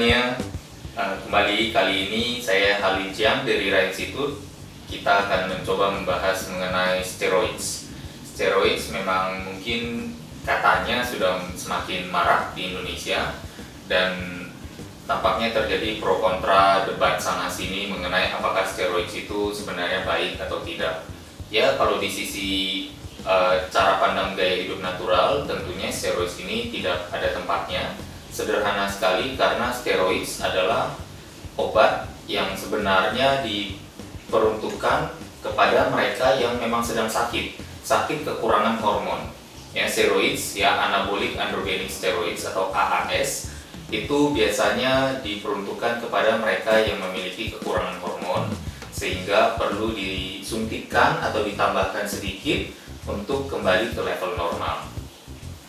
Mania, kembali kali ini saya Halid Jiang dari Rai Institute. Kita akan mencoba membahas mengenai steroids. Steroids memang mungkin katanya sudah semakin marak di Indonesia dan tampaknya terjadi pro kontra debat sana sini mengenai apakah steroids itu sebenarnya baik atau tidak. Ya, kalau di sisi cara pandang gaya hidup natural, tentunya steroids ini tidak ada tempatnya. Sederhana sekali karena steroids adalah obat yang sebenarnya diperuntukkan kepada mereka yang memang sedang sakit kekurangan hormon. Ya, steroids, ya anabolic androgenik steroids atau AAS, itu biasanya diperuntukkan kepada mereka yang memiliki kekurangan hormon sehingga perlu disuntikkan atau ditambahkan sedikit untuk kembali ke level normal.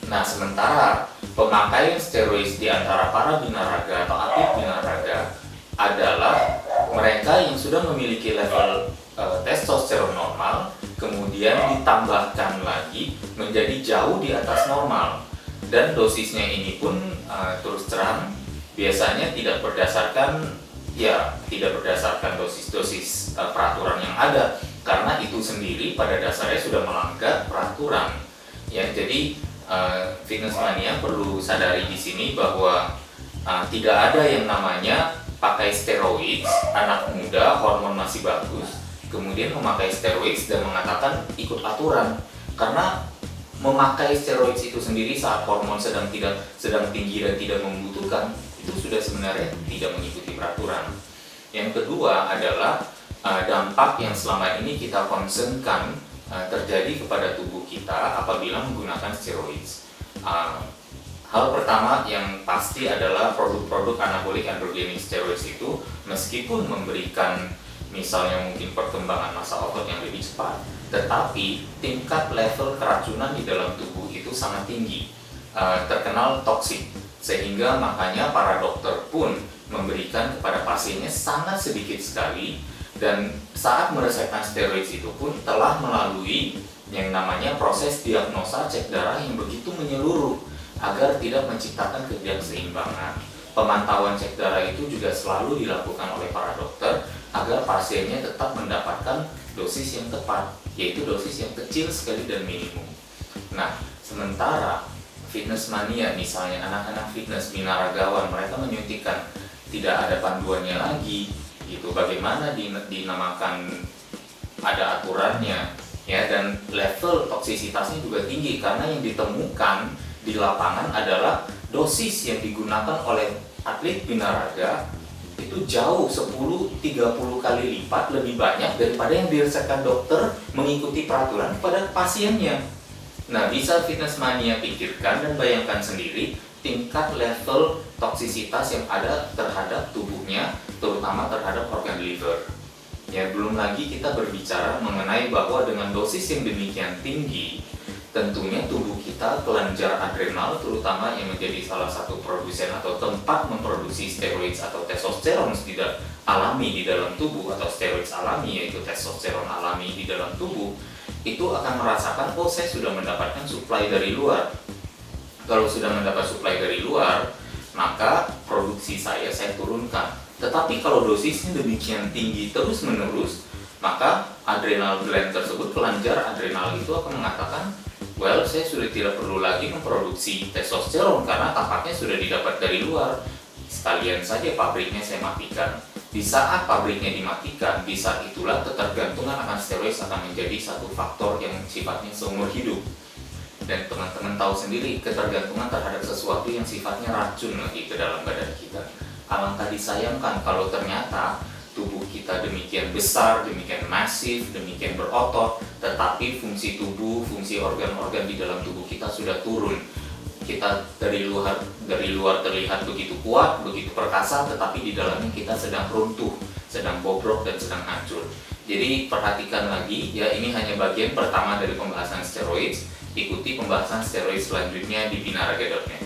Nah, sementara pemakaian steroid di antara para binaraga atau atlet binaraga adalah mereka yang sudah memiliki level testosteron normal, kemudian ditambahkan lagi menjadi jauh di atas normal, dan dosisnya ini pun terus terang biasanya tidak berdasarkan dosis-dosis peraturan yang ada, karena itu sendiri pada dasarnya sudah melanggar peraturan. Ya, jadi Fitness Mania perlu sadari di sini bahwa tidak ada yang namanya pakai steroid, anak muda, hormon masih bagus, kemudian memakai steroid dan mengatakan ikut aturan. Karena memakai steroid itu sendiri saat hormon sedang tinggi dan tidak membutuhkan, itu sudah sebenarnya tidak mengikuti peraturan. Yang kedua adalah dampak yang selama ini kita concernkan terjadi kepada tubuh kita apabila menggunakan steroid. Hal pertama yang pasti adalah produk-produk anabolik androgenik steroid itu meskipun memberikan misalnya mungkin perkembangan massa otot yang lebih cepat, tetapi tingkat level keracunan di dalam tubuh itu sangat tinggi, terkenal toksik, sehingga makanya para dokter pun memberikan kepada pasiennya sangat sedikit sekali. Dan saat meresepkan steroid itu pun telah melalui yang namanya proses diagnosa cek darah yang begitu menyeluruh agar tidak menciptakan ketidakseimbangan. Pemantauan cek darah itu juga selalu dilakukan oleh para dokter agar pasiennya tetap mendapatkan dosis yang tepat, yaitu dosis yang kecil sekali dan minimum. Nah, sementara Fitness Mania misalnya, anak-anak fitness binaragawan, mereka menyuntikkan tidak ada panduannya lagi gitu, bagaimana dinamakan ada aturannya, ya, dan level toksisitasnya juga tinggi karena yang ditemukan di lapangan adalah dosis yang digunakan oleh atlet binaraga itu jauh 10-30 kali lipat lebih banyak daripada yang diresepkan dokter mengikuti peraturan kepada pasiennya. Nah, bisa Fitness Mania pikirkan dan bayangkan sendiri tingkat level toksisitas yang ada terhadap tubuhnya, terutama terhadap organ liver. Ya, belum lagi kita berbicara mengenai bahwa dengan dosis yang demikian tinggi, tentunya tubuh kita kelenjar adrenal, terutama yang menjadi salah satu produsen atau tempat memproduksi steroid atau testosteron alami di dalam tubuh, atau steroid alami yaitu testosteron alami di dalam tubuh, itu akan merasakan, oh saya sudah mendapatkan suplai dari luar. Kalau sudah mendapat suplai dari luar, maka produksi saya turunkan. Tetapi kalau dosisnya demikian tinggi terus-menerus, maka adrenal gland tersebut, kelenjar adrenal itu akan mengatakan, well, saya sudah tidak perlu lagi memproduksi testosteron karena tampaknya sudah didapat dari luar. Sekalian saja pabriknya saya matikan. Di saat pabriknya dimatikan, di saat itulah ketergantungan akan steroid akan menjadi satu faktor yang sifatnya seumur hidup. Dan teman-teman tahu sendiri, ketergantungan terhadap sesuatu yang sifatnya racun lagi ke dalam badan kita. Alangkah disayangkan kalau ternyata tubuh kita demikian besar, demikian masif, demikian berotot, tetapi fungsi tubuh, fungsi organ-organ di dalam tubuh kita sudah turun. Kita dari luar terlihat begitu kuat, begitu perkasa, tetapi di dalamnya kita sedang runtuh, sedang bobrok dan sedang hancur. Jadi perhatikan lagi, ya, ini hanya bagian pertama dari pembahasan steroid. Ikuti pembahasan steroid selanjutnya di binaraga.net.